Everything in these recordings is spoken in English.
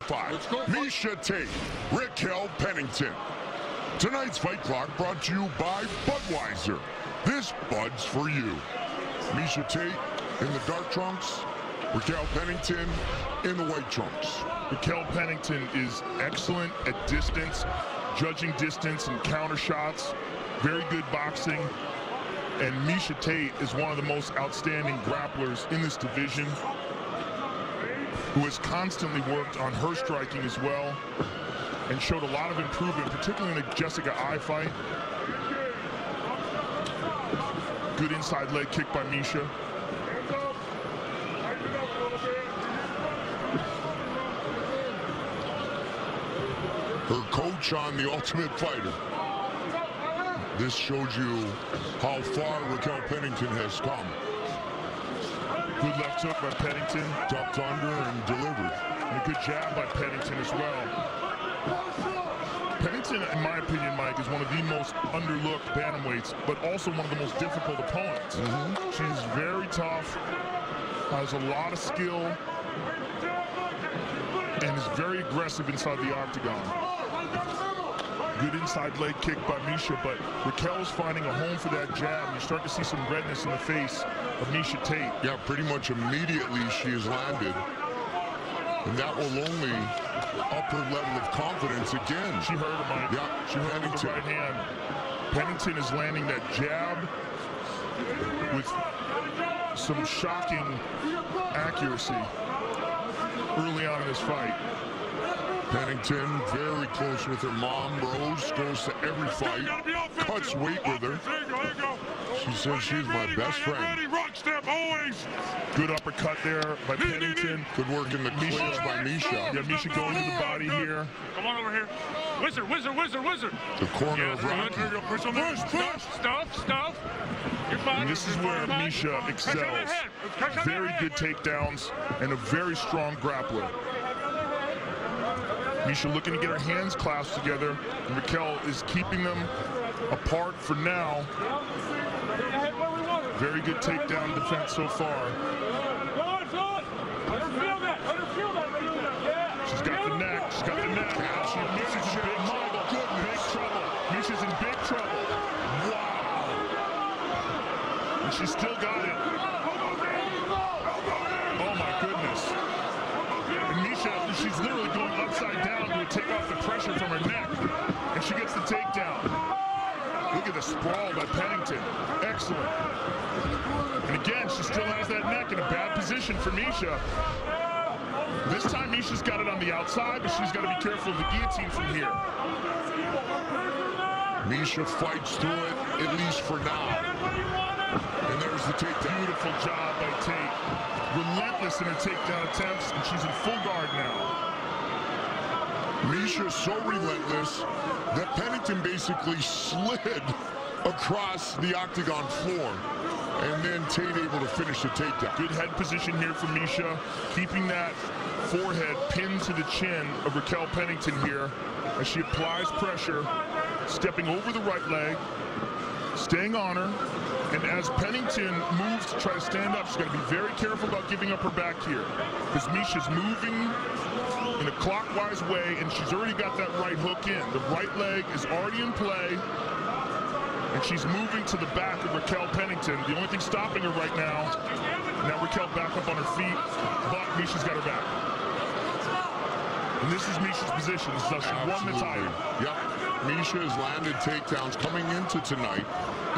Miesha Tate, Raquel Pennington. Tonight's Fight Clock brought to you by Budweiser. This Bud's for you. Miesha Tate in the dark trunks, Raquel Pennington in the white trunks. Raquel Pennington is excellent at distance, judging distance and counter shots, very good boxing. And Miesha Tate is one of the most outstanding grapplers in this division, who has constantly worked on her striking as well and showed a lot of improvement, particularly in the Jessica I fight. Good inside leg kick by Miesha. Her coach on The Ultimate Fighter. This shows you how far Raquel Pennington has come. Good left hook by Pennington. Ducked under and delivered. And a good jab by Pennington as well. Pennington, in my opinion, Mike, is one of the most underlooked bantamweights, but also one of the most difficult opponents. She's very tough, has a lot of skill, and is very aggressive inside the octagon. Good inside leg kick by Miesha, but Raquel's finding a home for that jab. You start to see some redness in the face of Miesha Tate. Yeah, pretty much immediately she has landed. And that will only up her level of confidence again. She heard him, Mike. Yeah, she heard him with the right hand. Pennington is landing that jab with some shocking accuracy early on in this fight. Pennington very close with her mom. Rose goes to every fight, cuts weight with her. She says she's my best friend. Good uppercut there by Pennington. Good work in the clinch by Miesha. Yeah, Miesha going to the body here. Come on over here. Wizard. The corner of Rocky. Stuff. You're fine. And this is where Miesha excels. Very good takedowns and a very strong grappler. Miesha looking to get her hands clasped together, and Raquel is keeping them apart for now. Very good takedown defense so far. She's got the neck. She's got the neck. Miesha's in big trouble. Big trouble. Miesha's in big trouble. Wow. And she's still got it. Oh my goodness. And Miesha, she's literally going upside down to take off the pressure from her neck. And she gets the takedown. Look at the sprawl by Pennington. Excellent. And again, she still has that neck in a bad position for Miesha. This time Miesha's got it on the outside, but she's got to be careful of the guillotine from here. Miesha fights through it, at least for now. And there's the takedown. Beautiful job by Tate. Relentless in her takedown attempts, and she's in full guard now. Miesha's so relentless that Pennington basically slid across the octagon floor. And then Tate able to finish the takedown. Good head position here for Miesha, keeping that forehead pinned to the chin of Raquel Pennington here as she applies pressure, stepping over the right leg, staying on her. And as Pennington moves to try to stand up, she's got to be very careful about giving up her back here, because Miesha's moving in a clockwise way, and she's already got that right hook in. The right leg is already in play, and she's moving to the back of Raquel Pennington. The only thing stopping her right now Raquel back up on her feet, but Miesha's got her back. And this is Miesha's position. This is how she won the title. Yep. Miesha has landed takedowns coming into tonight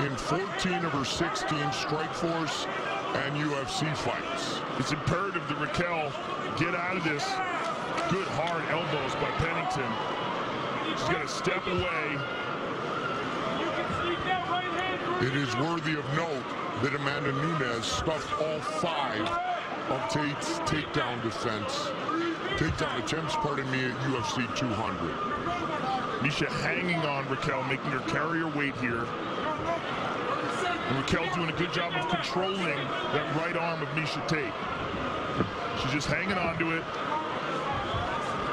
in 14 of her 16 Strikeforce and UFC fights. It's imperative that Raquel get out of this. Good hard elbows by Pennington. She's got to step away. It is worthy of note that Amanda Nunes stuffed all 5 of Tate's takedown attempts, pardon me, at UFC 200. Miesha hanging on Raquel, making her carry her weight here. And Raquel doing a good job of controlling that right arm of Miesha Tate. She's just hanging on to it.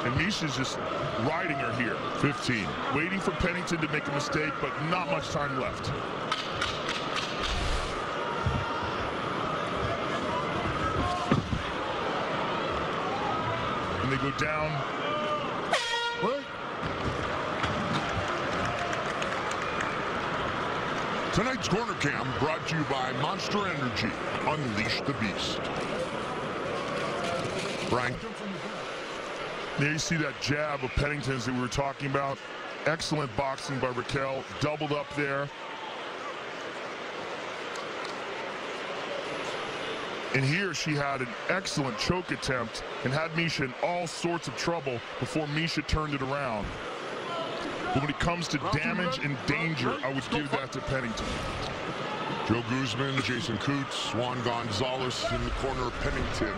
And Miesha's just riding her here. 15. Waiting for Pennington to make a mistake, but not much time left. And they go down Tonight's Corner Cam brought to you by Monster Energy. Unleash the beast. Brian. There you see that jab of Pennington's that we were talking about. Excellent boxing by Raquel. Doubled up there. And here she had an excellent choke attempt and had Miesha in all sorts of trouble before Miesha turned it around. But when it comes to damage and danger, I would give that to Pennington. Joe Guzman, Jason Coots, Juan Gonzalez in the corner of Pennington.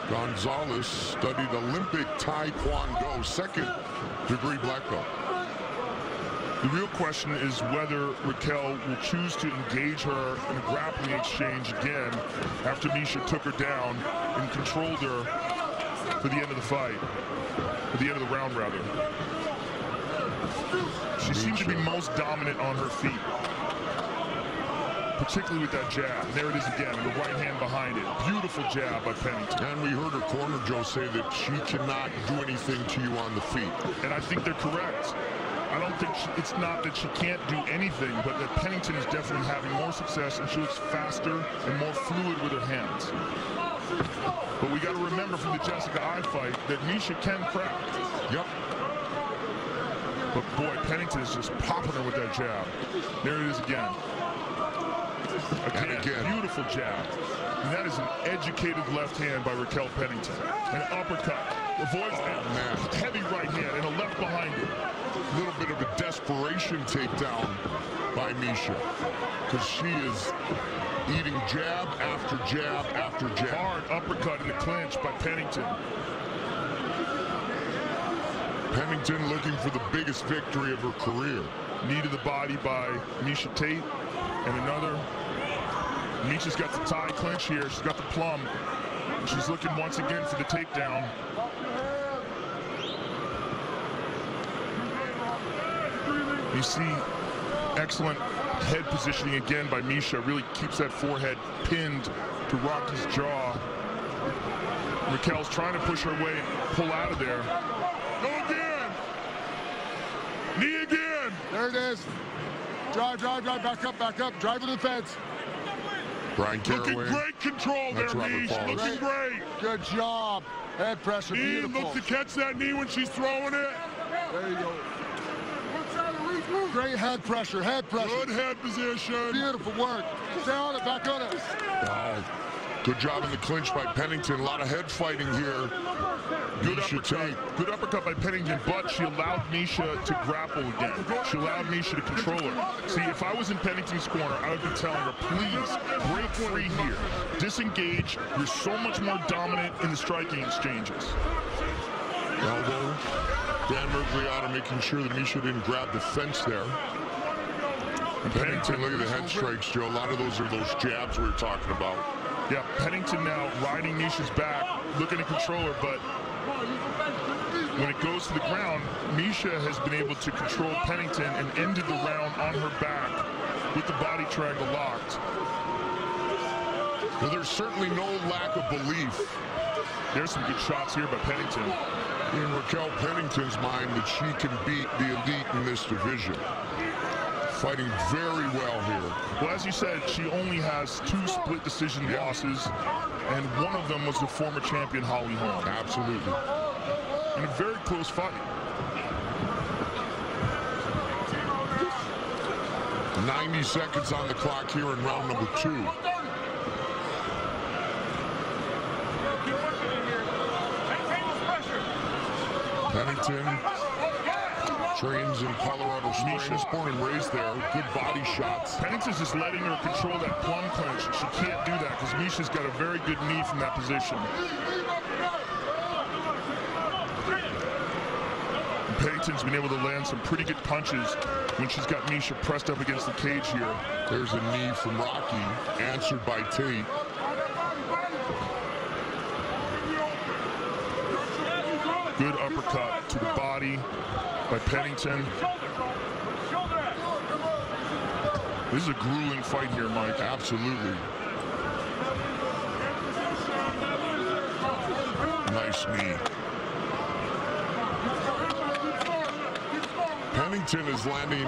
Gonzalez studied Olympic Taekwondo, second-degree black belt. The real question is whether Raquel will choose to engage her in a grappling exchange again after Miesha took her down and controlled her for the end of the fight, for the end of the round, rather. She seemed to be most dominant on her feet, particularly with that jab. And there it is again, the right hand behind it. Beautiful jab by Pennington. And we heard her corner, Joe, say that she cannot do anything to you on the feet. And I think they're correct. I don't think it's not that she can't do anything, but that Pennington is definitely having more success, and she looks faster and more fluid with her hands. But we got to remember from the Jessica Eye fight that Miesha can crack. Yep. But boy, Pennington is just popping her with that jab. There it is again. Again. Beautiful jab. And that is an educated left hand by Raquel Pennington. An uppercut. Avoids that heavy right hand and a left behind it. A little bit of a desperation takedown by Miesha, because she is eating jab after jab after jab. Hard uppercut in the clinch by Pennington. Pennington looking for the biggest victory of her career. Knee to the body by Miesha Tate, and another. Miesha's got the tie clinch here. She's got the plum. She's looking once again for the takedown. You see excellent head positioning again by Miesha. Really keeps that forehead pinned to Rocky's jaw. Raquel's trying to push her way and pull out of there. Go again. Knee again. There it is. Drive, back up, drive to the fence. Brian Looking Caraway. great control there, Miesha. Looking great. Good job. Head pressure, Knee, beautiful. look to catch that knee when she's throwing it. There you go. Great head pressure, Good head position. Beautiful work. Stay on it, back on it. Oh, good job in the clinch by Pennington. A lot of head fighting here. Good uppercut by Pennington, but she allowed Miesha to grapple again. She allowed Miesha to control her. See, if I was in Pennington's corner, I would be telling her, please, break free here. Disengage. You're so much more dominant in the striking exchanges. Elbow. Dan Mergliata making sure that Miesha didn't grab the fence there. And Pennington, look at the head strikes, Joe. A lot of those are those jabs we were talking about. Yeah, Pennington now riding Miesha's back, looking to control her, but when it goes to the ground, Miesha has been able to control Pennington and ended the round on her back with the body triangle locked. Well, there's certainly no lack of belief. There's some good shots here by Pennington. In Raquel Pennington's mind that she can beat the elite in this division. Fighting very well here. Well, as you said, she only has 2 split decision losses, and one of them was the former champion Holly Holm. Absolutely. In a very close fight. 90 seconds on the clock here in round number 2. Pennington trains in Colorado Springs, born and raised there. Good body shots. Pennington's just letting her control that plum clinch. She can't do that because Miesha's got a very good knee from that position. And Pennington's been able to land some pretty good punches when she's got Miesha pressed up against the cage here. There's a knee from Rocky, answered by Tate. Good uppercut to the body by Pennington. This is a grueling fight here, Mike. Absolutely. Nice knee. Pennington is landing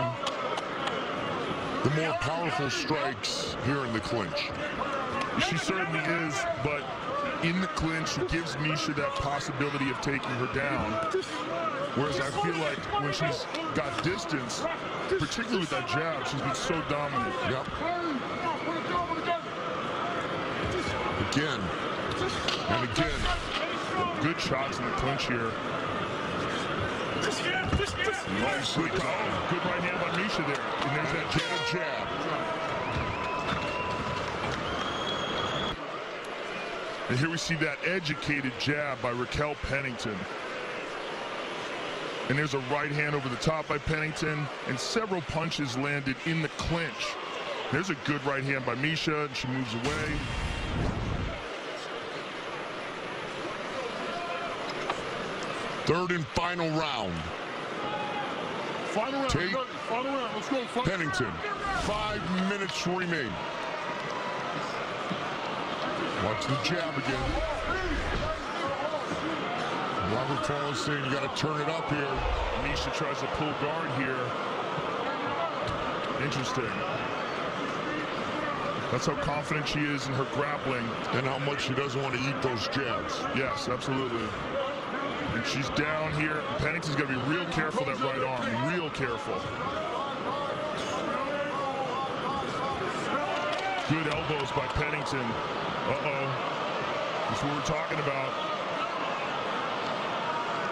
the more powerful strikes here in the clinch. She certainly is, but in the clinch, she gives Misha that possibility of taking her down. Whereas I feel like when she's got distance, particularly with that jab, she's been so dominant. Yep. Again and again. Good shots in the clinch here. Nicely done. Good right hand by Misha there. And there's that jab. And here we see that educated jab by Raquel Pennington. And there's a right hand over the top by Pennington, and several punches landed in the clinch. There's a good right hand by Misha, and she moves away. Third and final round. Final round. Tate, Final round. Let's go. Pennington. 5 minutes remain. Watch the jab again. Robert Paul is saying you got to turn it up here. Misha tries to pull guard here. Interesting. That's how confident she is in her grappling. And how much she doesn't want to eat those jabs. Yes, absolutely. And she's down here. Pennington's got to be real careful that right arm. Real careful. Good elbows by Pennington. Uh-oh. That's what we're talking about.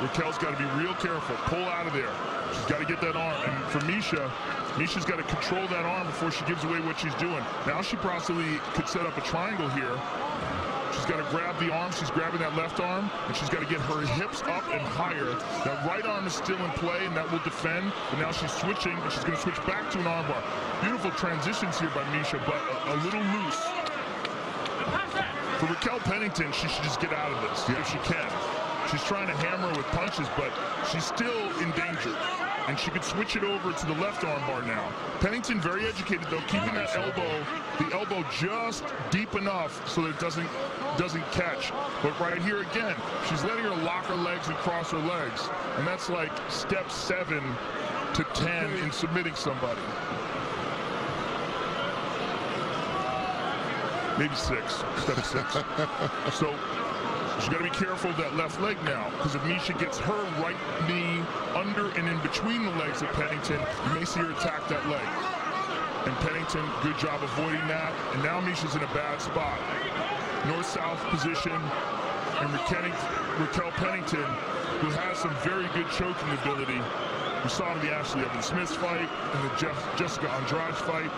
Raquel's got to be real careful. Pull out of there. She's got to get that arm. And for Misha, Misha's got to control that arm before she gives away what she's doing. Now she possibly could set up a triangle here. She's got to grab the arm. She's grabbing that left arm, and she's got to get her hips up and higher. That right arm is still in play, and that will defend. But now she's switching, and she's going to switch back to an armbar. Beautiful transitions here by Misha, but a little loose. For Raquel Pennington, she should just get out of this if she can. She's trying to hammer with punches, but she's still in danger. And she could switch it over to the left arm bar now. Pennington very educated though, keeping that elbow, the elbow just deep enough so that it doesn't catch. But right here again, she's letting her lock her legs and cross her legs. And that's like step 7 to 10 in submitting somebody. Maybe 6, step 6. So she's got to be careful of that left leg now, because if Misha gets her right knee under and in between the legs of Pennington, you may see her attack that leg. And Pennington, good job avoiding that. And now Misha's in a bad spot. North-south position, and Raquel Pennington, who has some very good choking ability. We saw it in the Ashley Evans Smith fight and the Jessica Andrade fight.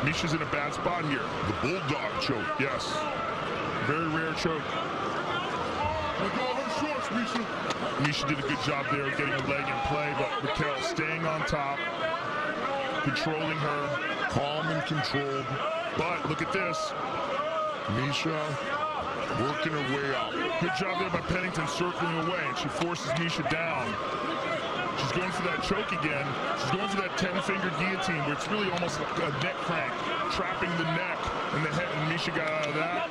Misha's in a bad spot here. The bulldog choke. Yes. Very rare choke. Misha did a good job there getting a leg in play, but Raquel staying on top, controlling her. Calm and controlled. But look at this. Misha working her way out. Good job there by Pennington circling away, and she forces Misha down. She's going for that choke again. She's going for that 10-finger guillotine, where it's really almost like a neck crank, trapping the neck and the head, and Misha got out of that.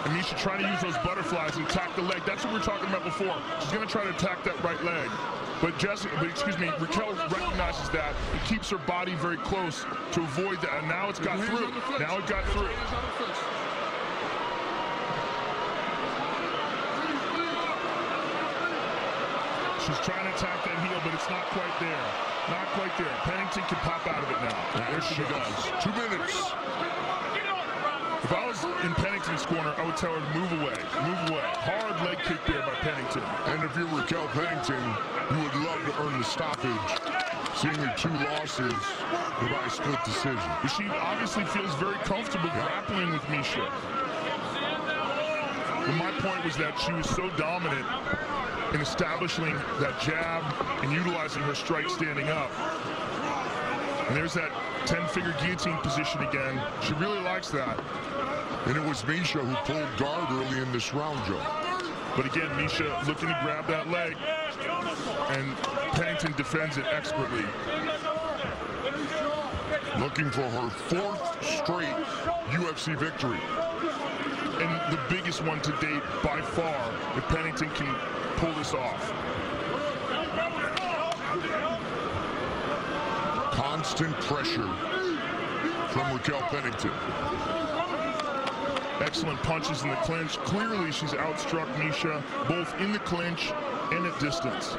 And Misha trying to use those butterflies and attack the leg. That's what we were talking about before. She's going to try to attack that right leg. But Raquel recognizes that and keeps her body very close to avoid that. And now it's got through. Now it got through. She's trying to attack that heel, but it's not quite there. Not quite there. Pennington can pop out of it now. There she does. 2 minutes. If I was in Pennington's corner, I would tell her to move away. Move away. Hard leg kick there by Pennington. And if you're Raquel Pennington, you would love to earn the stoppage, seeing your 2 losses by split decision. But she obviously feels very comfortable grappling with Misha. But my point was that she was so dominant in establishing that jab and utilizing her strike standing up. And there's that 10-finger guillotine position again. She really likes that. And it was Misha who pulled guard early in this round, Joe. But again, Misha looking to grab that leg, and Pennington defends it expertly. Looking for her 4th straight UFC victory. And the biggest one to date by far, if Pennington can pull this off. constant pressure from Raquel Pennington. Excellent punches in the clinch. Clearly, she's outstruck Miesha both in the clinch and at distance.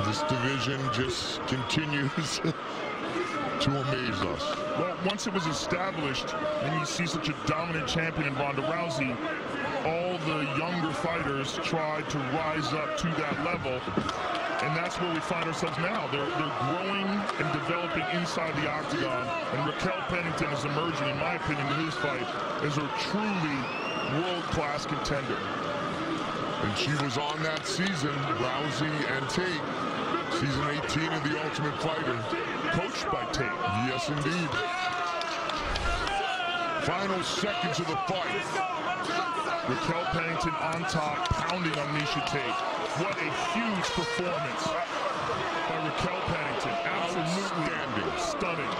This division just continues to amaze us. Well, once it was established, and you see such a dominant champion in Ronda Rousey, all the younger fighters tried to rise up to that level, and that's where we find ourselves now. They're growing and developing inside the octagon, and Raquel Pennington is emerging, in my opinion, in this fight as a truly world-class contender. And she was on that season, Rousey and Tate, season 18 of The Ultimate Fighter. Coached by Tate. Yes, indeed. Final seconds of the fight. Raquel Pennington on top, pounding on Miesha Tate. What a huge performance by Raquel Pennington. Absolutely stunning.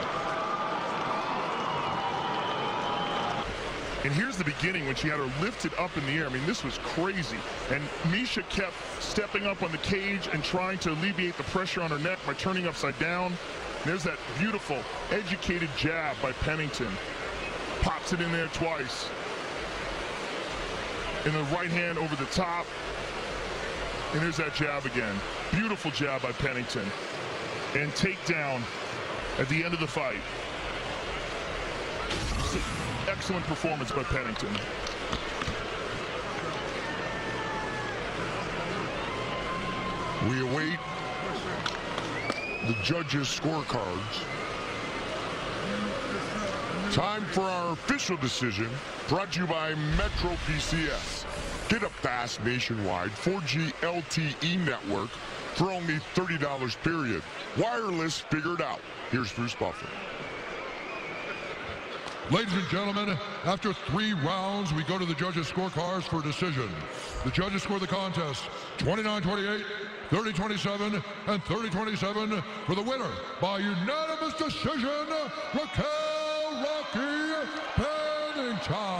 And here's the beginning when she had her lifted up in the air. I mean, this was crazy. And Miesha kept stepping up on the cage and trying to alleviate the pressure on her neck by turning upside down. And there's that beautiful, educated jab by Pennington. Pops it in there twice. And the right hand over the top. And there's that jab again. Beautiful jab by Pennington. And takedown at the end of the fight. Excellent performance by Pennington. We await the judges' scorecards. Time for our official decision, brought to you by Metro PCS. Get a fast nationwide 4G LTE network for only $30 period. Wireless figured out. Here's Bruce Buffer. Ladies and gentlemen, after 3 rounds, we go to the judges' scorecards for a decision. The judges score the contest 29-28, 30-27, and 30-27 for the winner by unanimous decision, Raquel "Rocky" Pennington.